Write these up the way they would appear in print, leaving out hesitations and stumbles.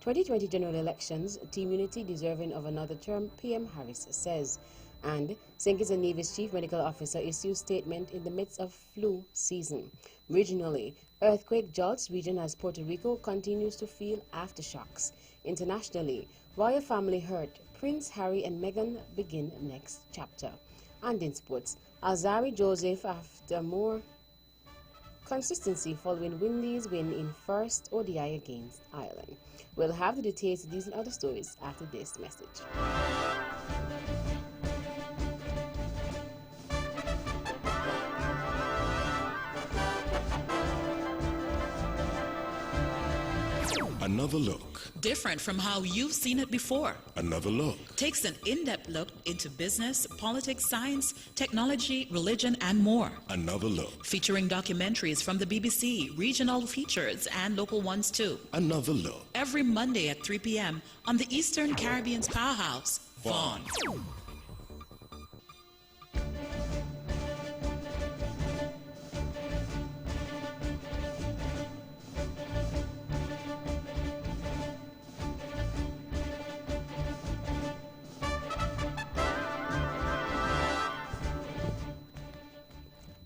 2020 general elections, team unity deserving of another term, PM Harris says. And St. Kitts and Nevis Chief Medical Officer issues statement in the midst of flu season. Regionally, earthquake jolts region as Puerto Rico continues to feel aftershocks. Internationally, royal family hurt. Prince Harry and Meghan begin next chapter. And in sports, Alzarri Joseph after more consistency following Windies' win in first ODI against Ireland. We'll have the details of these and other stories after this message. Another look. Different from how you've seen it before. Another look. Takes an in-depth look into business, politics, science, technology, religion, and more. Another look. Featuring documentaries from the BBC, regional features, and local ones too. Another look. Every Monday at 3 p.m. on the Eastern Caribbean's powerhouse, Vaughan.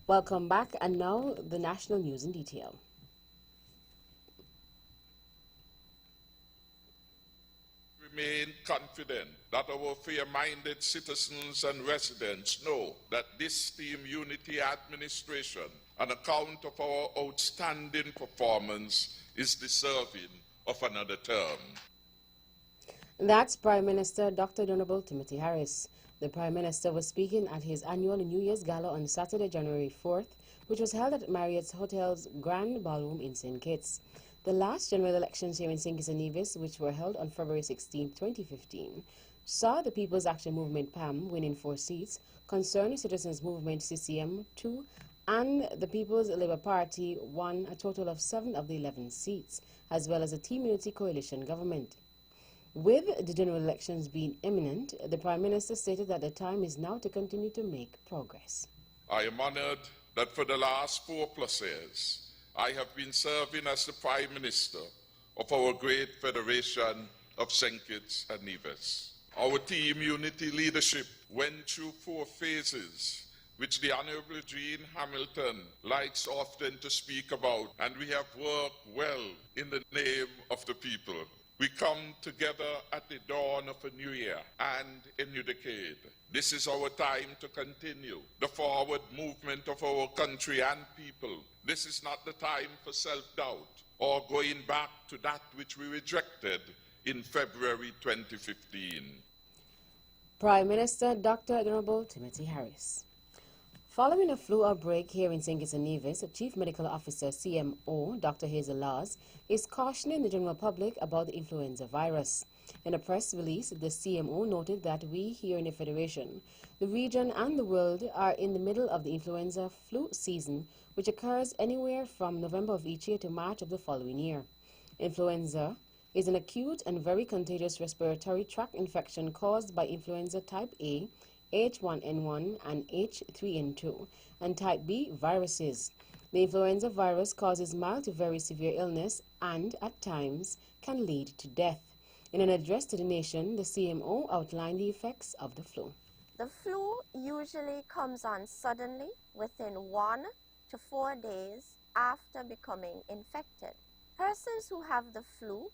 Welcome back, and now the national news in detail. Remain confident that our fair-minded citizens and residents know that this Team Unity administration, on account of our outstanding performance, is deserving of another term. That's Prime Minister Dr. Honorable Timothy Harris. The Prime Minister was speaking at his annual New Year's Gala on Saturday, January 4th, which was held at Marriott's Hotel's Grand Ballroom in St. Kitts. The last general elections here in St. Kitts and Nevis, which were held on February 16, 2015, saw the People's Action Movement PAM winning 4 seats, Concerned Citizens Movement CCM 2, and the People's Labour Party won a total of 7 of the 11 seats, as well as a Team Unity coalition government. With the general elections being imminent, the Prime Minister stated that the time is now to continue to make progress. I am honored that for the last 4+ years, I have been serving as the Prime Minister of our great Federation of St. Kitts and Nevis. Our Team Unity leadership went through 4 phases, which the Honorable Jean Hamilton likes often to speak about, and we have worked well in the name of the people. We come together at the dawn of a new year and a new decade. This is our time to continue the forward movement of our country and people. This is not the time for self-doubt or going back to that which we rejected in February 2015. Prime Minister Dr. Honorable Timothy Harris. Following a flu outbreak here in St. Kitts and Nevis, Chief Medical Officer CMO Dr. Hazel Laws is cautioning the general public about the influenza virus. In a press release, the CMO noted that we here in the Federation, the region and the world are in the middle of the influenza flu season, which occurs anywhere from November of each year to March of the following year. Influenza is an acute and very contagious respiratory tract infection caused by influenza type A, H1N1 and H3N2, and type B viruses. The influenza virus causes mild to very severe illness and, at times, can lead to death. In an address to the nation, the CMO outlined the effects of the flu. The flu usually comes on suddenly within 1 to 4 days after becoming infected. Persons who have the flu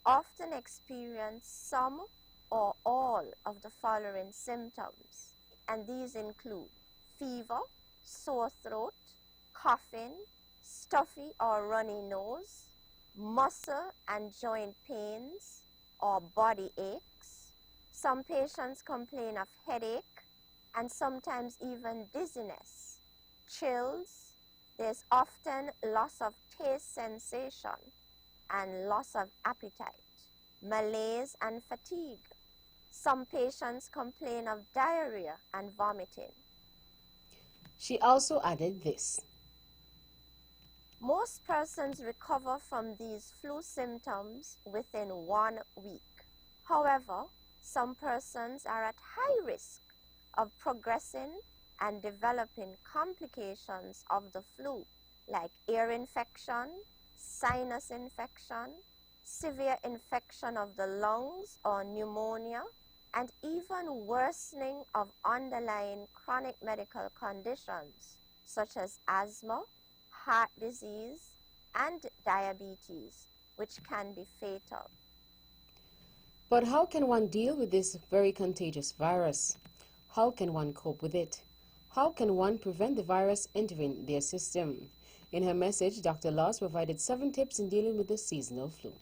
often experience some or all of the following symptoms, and these include fever, sore throat, coughing, stuffy or runny nose, muscle and joint pains or body aches. Some patients complain of headache and sometimes even dizziness, chills. There's often loss of taste sensation and loss of appetite, malaise and fatigue. Some patients complain of diarrhea and vomiting. She also added this. Most persons recover from these flu symptoms within 1 week. However, some persons are at high risk of progressing and developing complications of the flu, like ear infection, sinus infection, severe infection of the lungs or pneumonia, and even worsening of underlying chronic medical conditions such as asthma, heart disease, and diabetes, which can be fatal. But how can one deal with this very contagious virus? How can one cope with it? How can one prevent the virus entering their system? In her message, Dr. Laws provided 7 tips in dealing with the seasonal flu.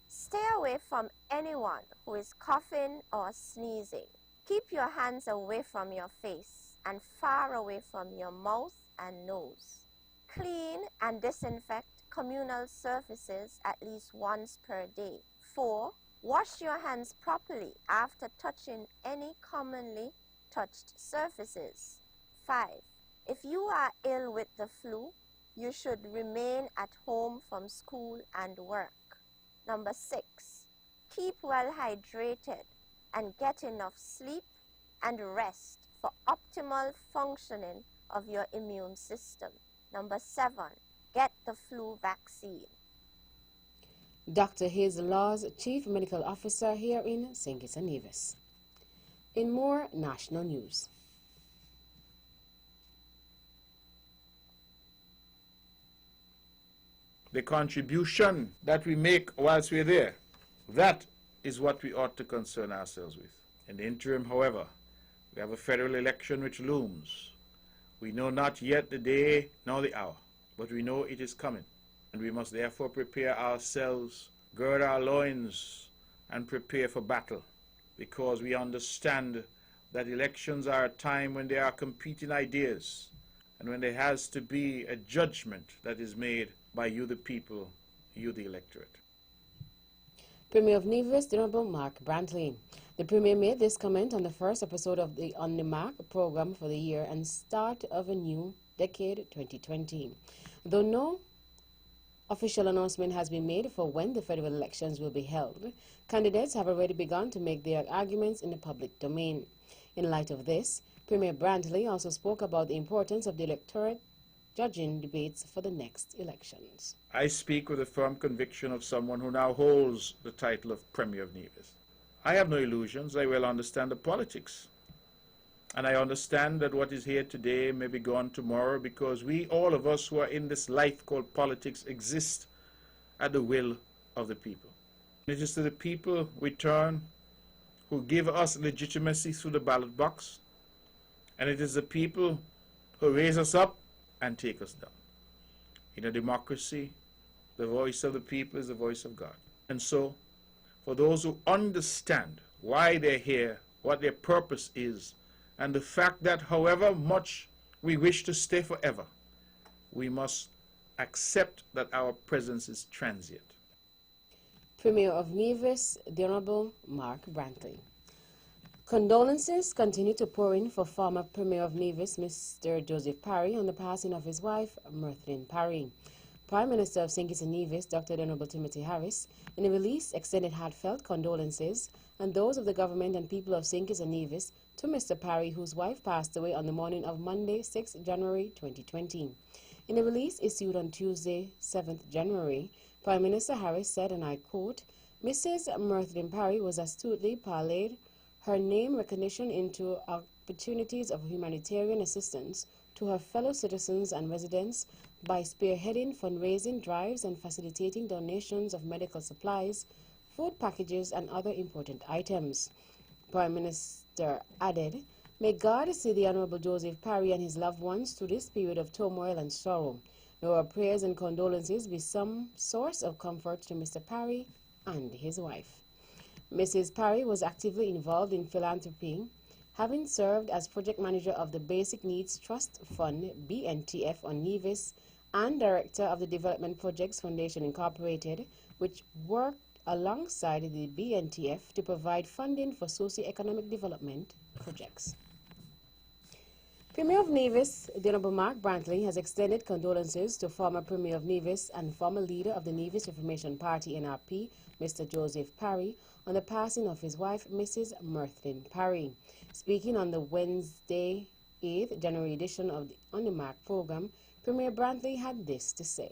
Stay away from anyone who is coughing or sneezing. Keep your hands away from your face and far away from your mouth and nose. Clean and disinfect communal surfaces at least once per day. 4. Wash your hands properly after touching any commonly touched surfaces. 5. If you are ill with the flu, you should remain at home from school and work. Number 6. Keep well hydrated and get enough sleep and rest for optimal functioning of your immune system. Number 7. Get the flu vaccine. Dr. Hazel Laws, Chief Medical Officer here in St. Kitts and Nevis. In more national news. The contribution that we make whilst we're there, that is what we ought to concern ourselves with. In the interim, however, we have a federal election which looms. We know not yet the day nor the hour, but we know it is coming, and we must therefore prepare ourselves, gird our loins, and prepare for battle, because we understand that elections are a time when there are competing ideas, and when there has to be a judgment that is made by you the people, you the electorate. Premier of Nevis, the Honorable Mark Brantley. The Premier made this comment on the first episode of the On the Mark program for the year and start of a new decade 2020. Though no official announcement has been made for when the federal elections will be held, candidates have already begun to make their arguments in the public domain. In light of this, Premier Brantley also spoke about the importance of the electorate judging debates for the next elections. I speak with a firm conviction of someone who now holds the title of Premier of Nevis. I have no illusions. I well understand the politics. And I understand that what is here today may be gone tomorrow, because we, all of us who are in this life called politics, exist at the will of the people. It is to the people we turn who give us legitimacy through the ballot box, and it is the people who raise us up and take us down. In a democracy, the voice of the people is the voice of God. And so, for those who understand why they're here, what their purpose is, and the fact that however much we wish to stay forever, we must accept that our presence is transient. Premier of Nevis, the Honorable Mark Brantley. Condolences continue to pour in for former Premier of Nevis, Mr. Joseph Parry, on the passing of his wife, Mirthlin Parry. Prime Minister of St. Kitts and Nevis, Dr. Honorable Timothy Harris, in a release extended heartfelt condolences and those of the government and people of St. Kitts and Nevis to Mr. Parry, whose wife passed away on the morning of Monday, 6 January 2020. In a release issued on Tuesday, 7th January, Prime Minister Harris said, and I quote, Mrs. Mirthlin Parry was astutely parlayed her name recognition into opportunities of humanitarian assistance to her fellow citizens and residents by spearheading fundraising drives and facilitating donations of medical supplies, food packages, and other important items. Prime Minister added, May God see the Honorable Joseph Parry and his loved ones through this period of turmoil and sorrow. May our prayers and condolences be some source of comfort to Mr. Parry and his wife. Mrs. Parry was actively involved in philanthropy, having served as project manager of the Basic Needs Trust Fund, BNTF, on Nevis, and director of the Development Projects Foundation Incorporated, which worked alongside the BNTF to provide funding for socio-economic development projects. Premier of Nevis, the Honorable Mark Brantley, has extended condolences to former Premier of Nevis and former leader of the Nevis Reformation Party, NRP, Mr. Joseph Parry, on the passing of his wife, Mrs. Mirthlin Parry. Speaking on the Wednesday, 8th January edition of the On the Mark program, Premier Brantley had this to say.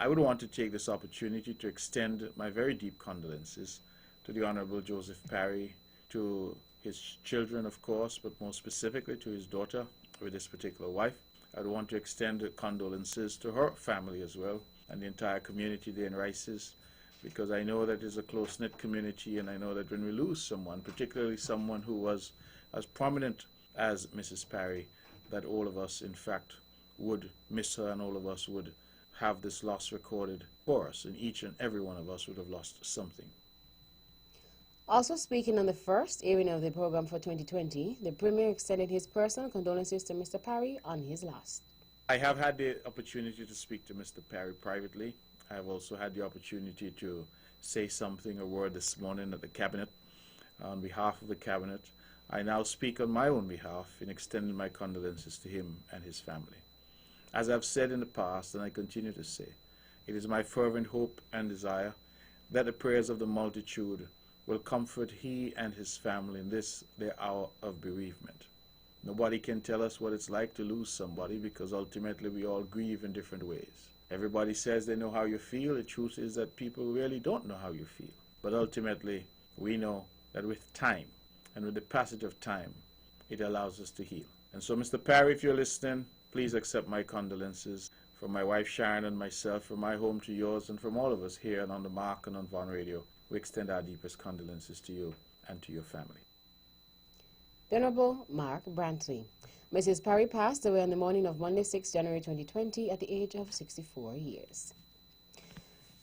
I would want to take this opportunity to extend my very deep condolences to the Honorable Joseph Parry, to his children, of course, but more specifically to his daughter with this particular wife. I would want to extend condolences to her family as well and the entire community there in Rices, because I know that it's a close-knit community, and I know that when we lose someone, particularly someone who was as prominent as Mrs. Parry, that all of us, in fact, would miss her, and all of us would have this loss recorded for us, and each and every one of us would have lost something. Also speaking on the first airing of the program for 2020, the Premier extended his personal condolences to Mr. Parry on his loss. I have had the opportunity to speak to Mr. Parry privately. I have also had the opportunity to say something, a word this morning at the Cabinet on behalf of the Cabinet. I now speak on my own behalf in extending my condolences to him and his family. As I've said in the past, and I continue to say, it is my fervent hope and desire that the prayers of the multitude will comfort he and his family in this, their hour of bereavement. Nobody can tell us what it's like to lose somebody, because ultimately we all grieve in different ways. Everybody says they know how you feel. The truth is that people really don't know how you feel. But ultimately, we know that with time, and with the passage of time, it allows us to heal. And so, Mr. Parry, if you're listening, please accept my condolences from my wife Sharon and myself, from my home to yours, and from all of us here and on the Mark and on Von Radio. We extend our deepest condolences to you and to your family. The Honorable Mark Brantley. Mrs. Parry passed away on the morning of Monday, 6 January 2020 at the age of 64 years.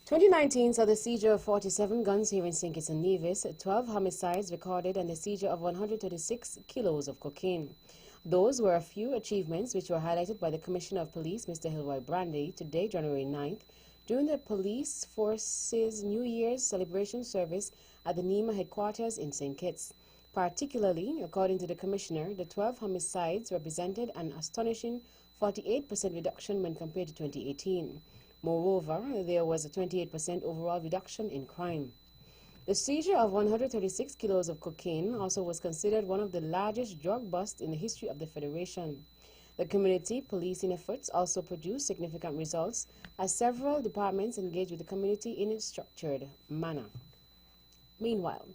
2019 saw the seizure of 47 guns here in St. Kitts and Nevis, 12 homicides recorded, and the seizure of 136 kilos of cocaine. Those were a few achievements which were highlighted by the Commissioner of Police, Mr. Hilroy Brandy, today, January 9th, during the Police Force's New Year's celebration service at the NEMA headquarters in St. Kitts. Particularly, according to the Commissioner, the 12 homicides represented an astonishing 48% reduction when compared to 2018. Moreover, there was a 28% overall reduction in crime. The seizure of 136 kilos of cocaine also was considered one of the largest drug busts in the history of the Federation. The community policing efforts also produced significant results as several departments engaged with the community in a structured manner. Meanwhile,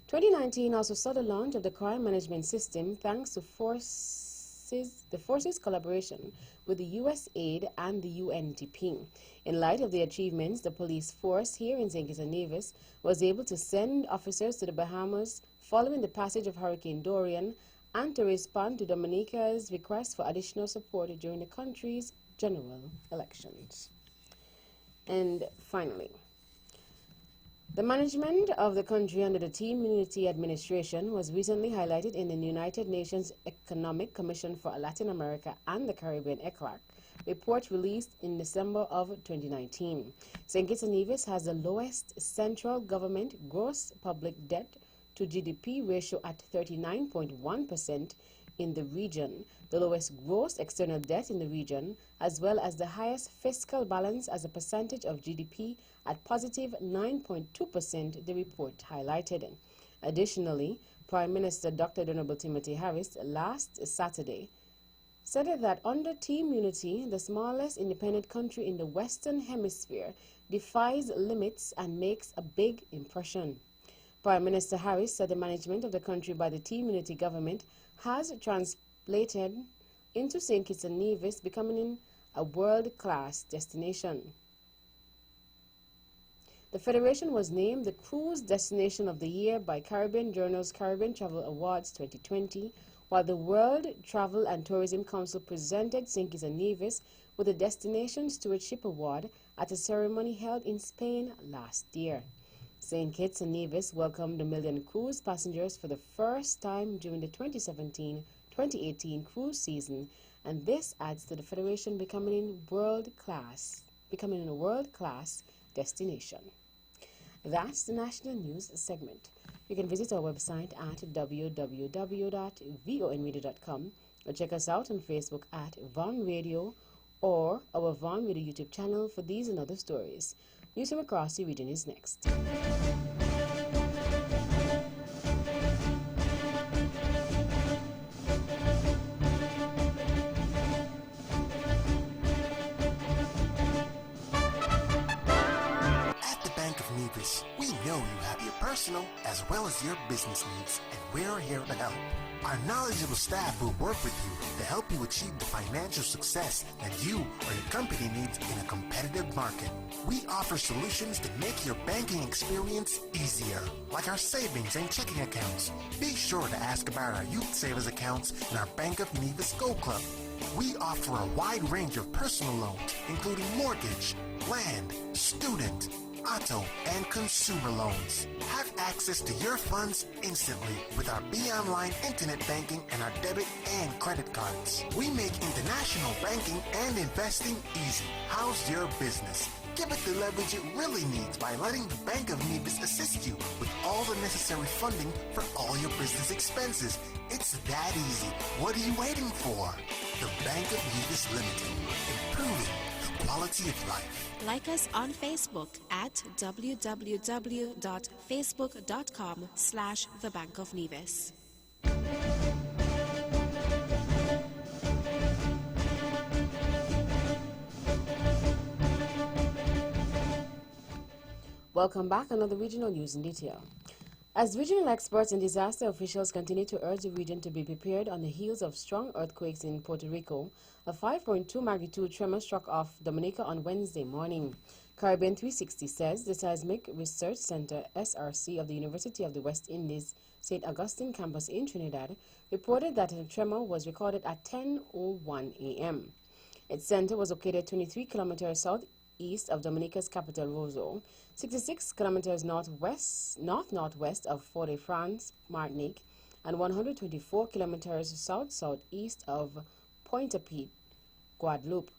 2019 also saw the launch of the crime management system thanks to the forces' collaboration with the USAID and the UNDP. In light of the achievements, the police force here in St. Kitts and Nevis was able to send officers to the Bahamas following the passage of Hurricane Dorian and to respond to Dominica's request for additional support during the country's general elections. And finally, the management of the country under the Team Unity administration was recently highlighted in the United Nations Economic Commission for Latin America and the Caribbean (ECOWAC) report released in December of 2019. St. Kitts and Nevis has the lowest central government gross public debt to GDP ratio at 39.1% in the region, the lowest gross external debt in the region, as well as the highest fiscal balance as a percentage of GDP at positive 9.2%, the report highlighted. Additionally, Prime Minister Dr. Honorable Timothy Harris last Saturday said that under Team Unity, the smallest independent country in the Western Hemisphere defies limits and makes a big impression. Prime Minister Harris said the management of the country by the Team Unity government has translated into St. Kitts and Nevis becoming a world-class destination. The Federation was named the Cruise Destination of the Year by Caribbean Journal's Caribbean Travel Awards 2020, while the World Travel and Tourism Council presented St. Kitts and Nevis with the Destination Stewardship Award at a ceremony held in Spain last year. St. Kitts and Nevis welcomed 1 million cruise passengers for the first time during the 2017-2018 cruise season, and this adds to the Federation becoming a world-class destination. That's the national news segment. You can visit our website at www.vonradio.com or check us out on Facebook at Von Radio or our Von Radio YouTube channel for these and other stories. News from across the region is next. as well as your business needs, and we're here to help. Our knowledgeable staff will work with you to help you achieve the financial success that you or your company needs in a competitive market. We offer solutions to make your banking experience easier, like our savings and checking accounts. Be sure to ask about our youth savers accounts and our Bank of Nevis Go Club. We offer a wide range of personal loans, including mortgage, land, student, auto, and consumer loans. Have access to your funds instantly with our BeOnline internet banking and our debit and credit cards. We make international banking and investing easy. How's your business? Give it the leverage it really needs by letting the Bank of Nevis assist you with all the necessary funding for all your business expenses. It's that easy. What are you waiting for? The Bank of Nevis Limited, improving the quality of life. Like us on Facebook at www.facebook.com/The Bank of Nevis. Welcome back. Another regional news in detail. As regional experts and disaster officials continue to urge the region to be prepared on the heels of strong earthquakes in Puerto Rico, a 5.2 magnitude tremor struck off Dominica on Wednesday morning. Caribbean 360 says the Seismic Research Center, SRC, of the University of the West Indies, St. Augustine campus in Trinidad, reported that a tremor was recorded at 10:01 a.m. Its center was located 23 kilometers southeast of Dominica's capital, Roseau, 66 kilometers northwest of Fort-de-France, Martinique, and 124 kilometers south-southeast of Pointe-à-Pitre, Guadeloupe.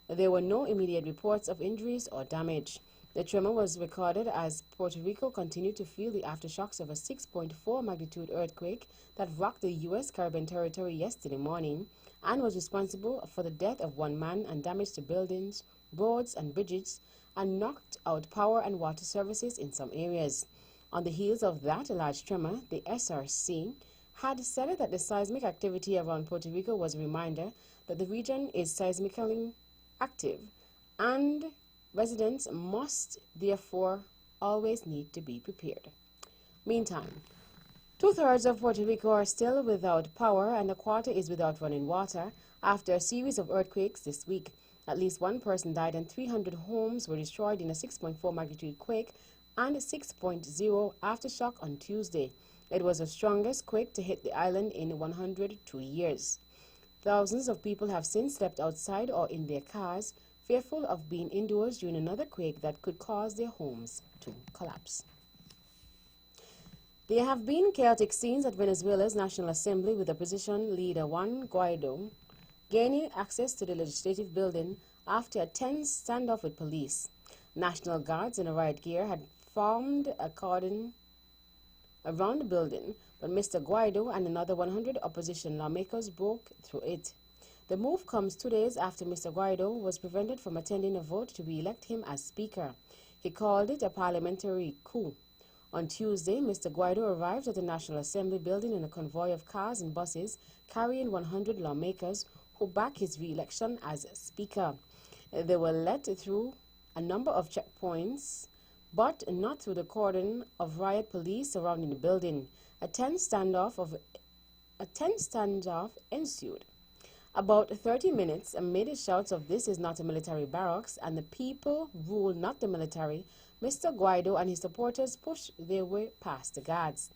There were no immediate reports of injuries or damage. The tremor was recorded as Puerto Rico continued to feel the aftershocks of a 6.4 magnitude earthquake that rocked the U.S. Caribbean territory yesterday morning and was responsible for the death of one man and damage to buildings, roads, and bridges, and knocked out power and water services in some areas. On the heels of that large tremor, the SRC had said that the seismic activity around Puerto Rico was a reminder that the region is seismically active, and residents must therefore always need to be prepared. Meantime, 2/3 of Puerto Rico are still without power and a quarter is without running water after a series of earthquakes this week. At least one person died and 300 homes were destroyed in a 6.4 magnitude quake and 6.0 aftershock on Tuesday. It was the strongest quake to hit the island in 102 years. Thousands of people have since slept outside or in their cars, fearful of being indoors during another quake that could cause their homes to collapse. There have been chaotic scenes at Venezuela's National Assembly with opposition leader Juan Guaido gaining access to the legislative building after a tense standoff with police. National Guards in riot gear had formed a cordon around the building, but Mr. Guaido and another 100 opposition lawmakers broke through it. The move comes 2 days after Mr. Guaido was prevented from attending a vote to re-elect him as Speaker. He called it a parliamentary coup. On Tuesday, Mr. Guaido arrived at the National Assembly building in a convoy of cars and buses carrying 100 lawmakers who back his re-election as Speaker. They were let through a number of checkpoints, but not through the cordon of riot police surrounding the building. A tense standoff ensued. About 30 minutes amid shouts of "This is not a military barracks" and "The people rule, not the military," Mr. Guaido and his supporters pushed their way past the guards.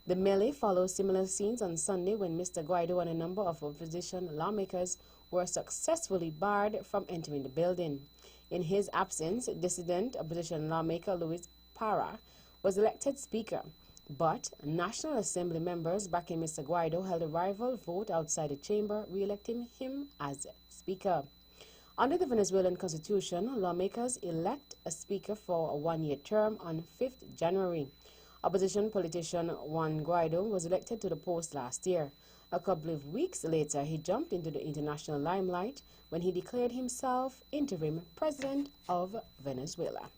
The melee follows similar scenes on Sunday when Mr. Guaido and a number of opposition lawmakers were successfully barred from entering the building. In his absence, dissident opposition lawmaker Luis Parra was elected Speaker, but National Assembly members backing Mr. Guaido held a rival vote outside the chamber, re-electing him as Speaker. Under the Venezuelan Constitution, lawmakers elect a Speaker for a one-year term on 5th January. Opposition politician Juan Guaido was elected to the post last year. A couple of weeks later, he jumped into the international limelight when he declared himself interim president of Venezuela.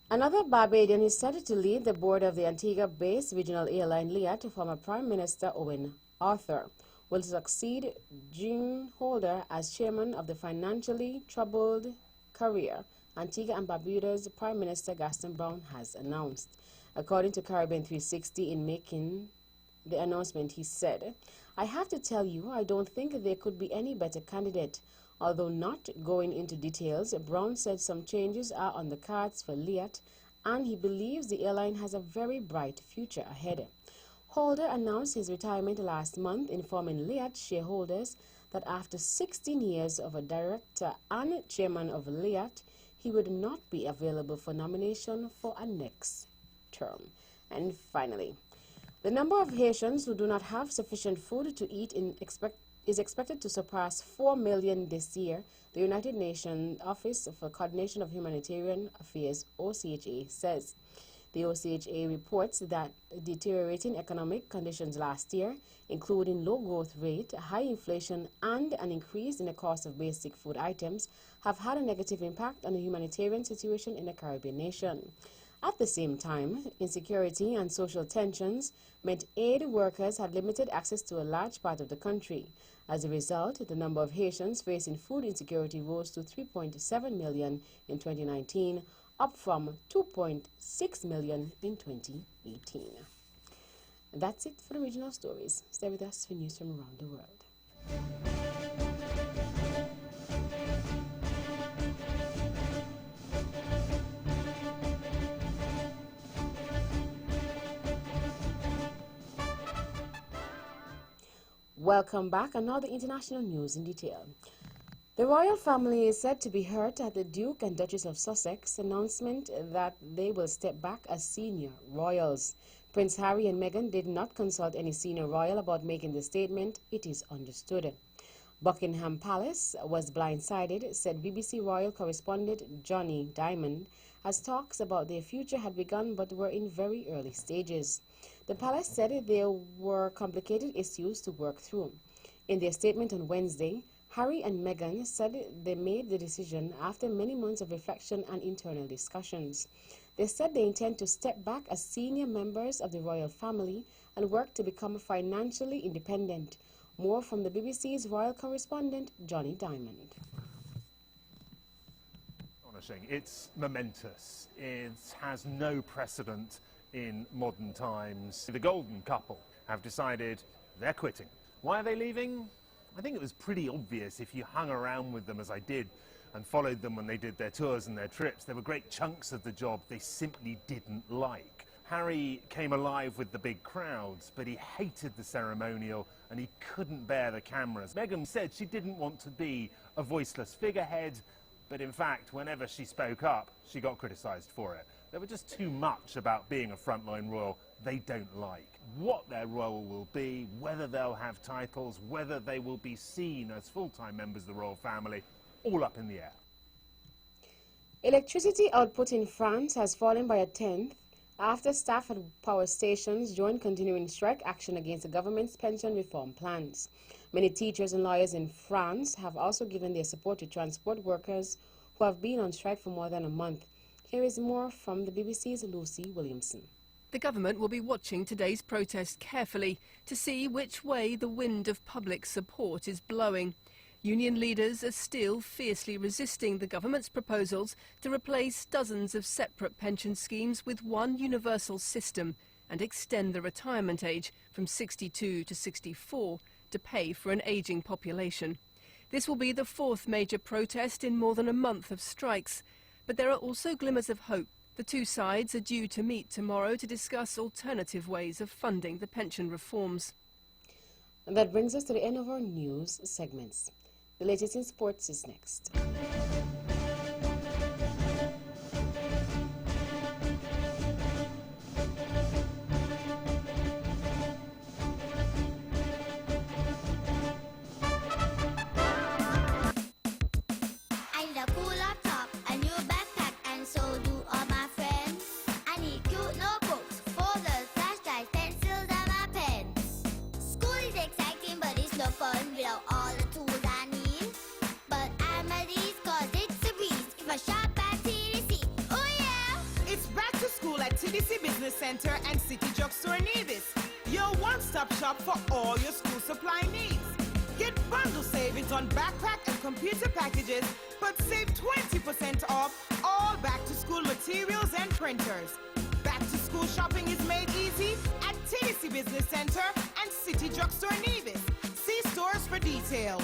Another Barbadian is set to lead the board of the Antigua-based regional airline LIAT. Former Prime Minister Owen Arthur will succeed Jean Holder as chairman of the financially troubled carrier Antigua and Barbuda's Prime Minister Gaston Brown has announced. According to Caribbean 360, in making the announcement, he said, "I have to tell you, I don't think there could be any better candidate." Although not going into details, Brown said some changes are on the cards for Liat, and he believes the airline has a very bright future ahead. Holder announced his retirement last month, informing Liat shareholders that after 16 years of a director and chairman of Liat, he would not be available for nomination for a next term. And finally, the number of Haitians who do not have sufficient food to eat is expected to surpass 4 million this year, the United Nations Office for Coordination of Humanitarian Affairs, OCHA, says. The OCHA reports that deteriorating economic conditions last year, including low growth rate, high inflation, and an increase in the cost of basic food items, have had a negative impact on the humanitarian situation in the Caribbean nation. At the same time, insecurity and social tensions meant aid workers had limited access to a large part of the country. As a result, the number of Haitians facing food insecurity rose to 3.7 million in 2019, up from 2.6 million in 2018. That's it for the regional stories. Stay with us for news from around the world. Welcome back, and now the international news in detail. The royal family is said to be hurt at the Duke and Duchess of Sussex announcement that they will step back as senior royals. Prince Harry and Meghan did not consult any senior royal about making the statement, it is understood. Buckingham Palace was blindsided, said BBC royal correspondent Johnny Diamond, as talks about their future had begun but were in very early stages. The palace said there were complicated issues to work through. In their statement on Wednesday, Harry and Meghan said they made the decision after many months of reflection and internal discussions. They said they intend to step back as senior members of the royal family and work to become financially independent. More from the BBC's royal correspondent, Johnny Diamond. It's momentous. It has no precedent in modern times. The golden couple have decided they're quitting. Why are they leaving? I think it was pretty obvious if you hung around with them as I did and followed them when they did their tours and their trips. There were great chunks of the job they simply didn't like. Harry came alive with the big crowds, but he hated the ceremonial and he couldn't bear the cameras. Meghan said she didn't want to be a voiceless figurehead, but in fact, whenever she spoke up, she got criticised for it. There were just too much about being a frontline royal they don't like. What their role will be, whether they'll have titles, whether they will be seen as full-time members of the royal family, all up in the air. Electricity output in France has fallen by a tenth after staff at power stations joined continuing strike action against the government's pension reform plans. Many teachers and lawyers in France have also given their support to transport workers who have been on strike for more than a month. Here is more from the BBC's Lucy Williamson. The government will be watching today's protest carefully to see which way the wind of public support is blowing. Union leaders are still fiercely resisting the government's proposals to replace dozens of separate pension schemes with one universal system and extend the retirement age from 62 to 64 to pay for an ageing population. This will be the fourth major protest in more than a month of strikes, but there are also glimmers of hope. The two sides are due to meet tomorrow to discuss alternative ways of funding the pension reforms. And that brings us to the end of our news segments. The latest in sports is next. TDC Business Center and City Drugstore Nevis, your one-stop shop for all your school supply needs. Get bundle savings on backpack and computer packages, but save 20% off all back-to-school materials and printers. Back-to-school shopping is made easy at TDC Business Center and City Drugstore Nevis. See stores for details.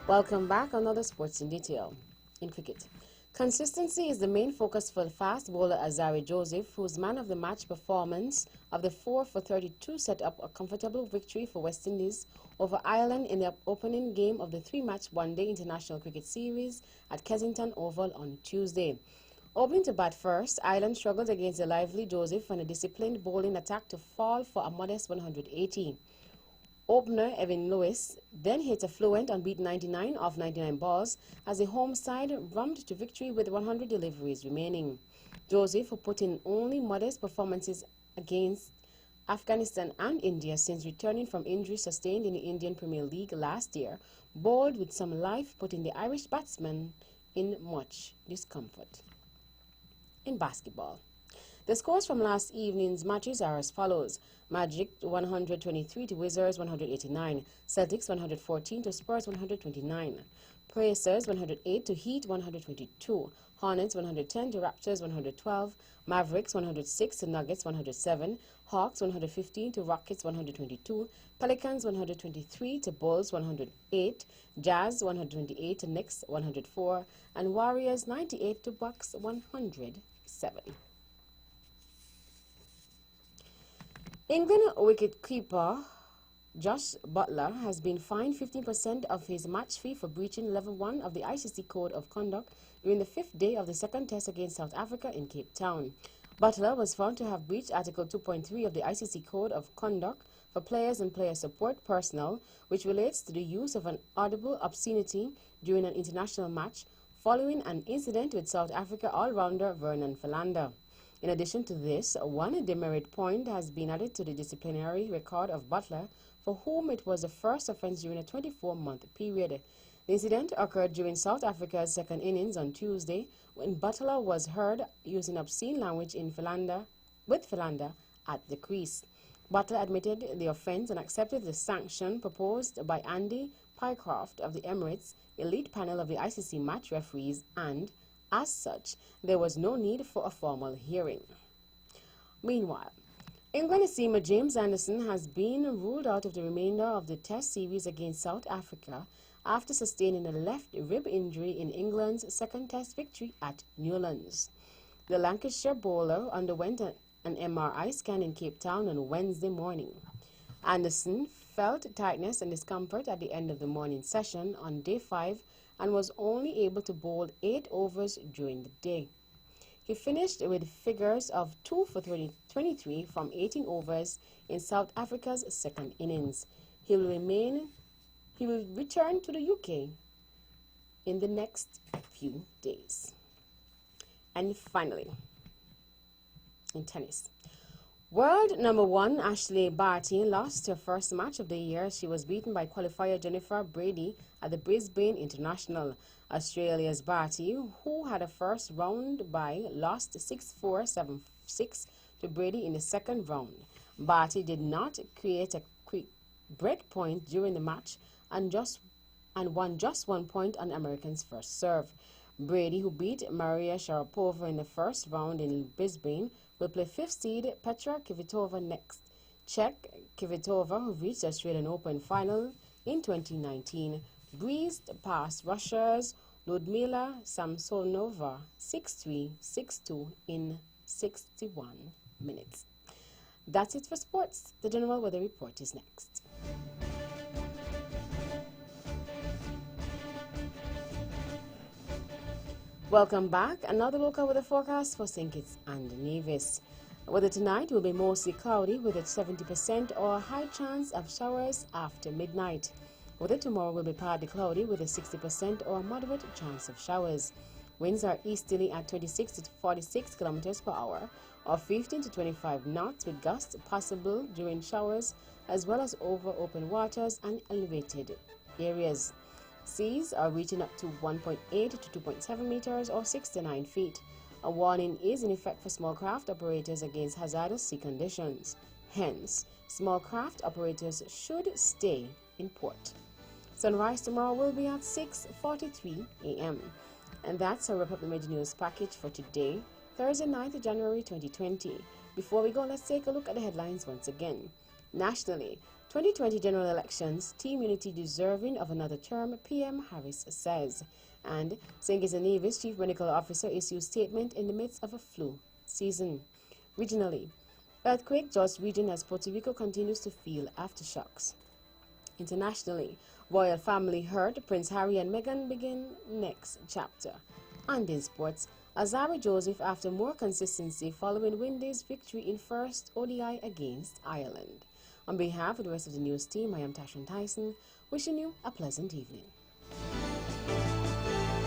Welcome back. Another sports in detail. In cricket, consistency is the main focus for the fast bowler Azari Joseph, whose man of the match performance of the 4 for 32 set up a comfortable victory for West Indies over Ireland in the opening game of the 3-match one-day international cricket series at Kensington Oval on Tuesday. Opening to bat first, Ireland struggled against a lively Joseph and a disciplined bowling attack to fall for a modest 180. Opener Evan Lewis then hit a fluent unbeaten 99 off 99 balls as the home side rummed to victory with 100 deliveries remaining. Joseph, who put in only modest performances against Afghanistan and India since returning from injury sustained in the Indian Premier League last year, bowled with some life, putting the Irish batsmen in much discomfort. In basketball, the scores from last evening's matches are as follows. Magic 123 to Wizards 189, Celtics 114 to Spurs 129, Pacers 108 to Heat 122, Hornets 110 to Raptors 112, Mavericks 106 to Nuggets 107, Hawks 115 to Rockets 122, Pelicans 123 to Bulls 108, Jazz 128 to Knicks 104, and Warriors 98 to Bucks 107. England wicketkeeper Josh Butler has been fined 15% of his match fee for breaching Level 1 of the ICC Code of Conduct during the 5th day of the second test against South Africa in Cape Town. Butler was found to have breached Article 2.3 of the ICC Code of Conduct for players and player support personnel, which relates to the use of an audible obscenity during an international match following an incident with South Africa all-rounder Vernon Philander. In addition to this, one demerit point has been added to the disciplinary record of Butler, for whom it was the first offense during a 24-month period. The incident occurred during South Africa's second innings on Tuesday, when Butler was heard using obscene language with Philander at the crease. Butler admitted the offense and accepted the sanction proposed by Andy Pycroft of the Emirates elite panel of the ICC match referees, and as such, there was no need for a formal hearing. Meanwhile, England seamer James Anderson has been ruled out of the remainder of the Test series against South Africa after sustaining a left rib injury in England's second Test victory at Newlands. The Lancashire bowler underwent an MRI scan in Cape Town on Wednesday morning. Anderson felt tightness and discomfort at the end of the morning session on day 5 and was only able to bowl 8 overs during the day. He finished with figures of 2 for 23 from 18 overs in South Africa's second innings. He will return to the UK in the next few days. And finally, in tennis, world number 1 Ashley Barty lost her first match of the year. She was beaten by qualifier Jennifer Brady at the Brisbane International. Australia's Barty, who had a first round bye, lost 6-4, 7-6 to Brady in the second round. Barty did not create a quick break point during the match and won just 1 point on Americans' first serve. Brady, who beat Maria Sharapova in the first round in Brisbane, will play 5th seed Petra Kvitova next. Czech Kvitova, who reached the Australian Open final in 2019, breezed past Russia's Ludmila Samsonova 6-3, 6-2 in 61 minutes. That's it for sports. The General Weather Report is next. Welcome back. Another local weather forecast for St. Kitts and Nevis. Weather tonight will be mostly cloudy with a 70% or a high chance of showers after midnight. Weather tomorrow will be partly cloudy with a 60% or a moderate chance of showers. Winds are easterly at 26 to 46 kilometers per hour or 15 to 25 knots, with gusts possible during showers as well as over open waters and elevated areas. Seas are reaching up to 1.8 to 2.7 meters or 6 to 9 feet. A warning is in effect for small craft operators against hazardous sea conditions. Hence, small craft operators should stay in port. Sunrise tomorrow will be at 6:43 a.m. And that's a wrap up the Major News package for today, Thursday, 9th January 2020. Before we go, let's take a look at the headlines once again. Nationally, 2020 general elections, Team Unity deserving of another term, PM Harris says. And St. Kitts and Nevis Chief Medical Officer issues statement in the midst of a flu season. Regionally, earthquake-judged region as Puerto Rico continues to feel aftershocks. Internationally, royal family heard Prince Harry and Meghan begin next chapter. And in sports, Azari Joseph after more consistency following Windies' victory in first ODI against Ireland. On behalf of the rest of the news team, I am Tashan Tyson, wishing you a pleasant evening.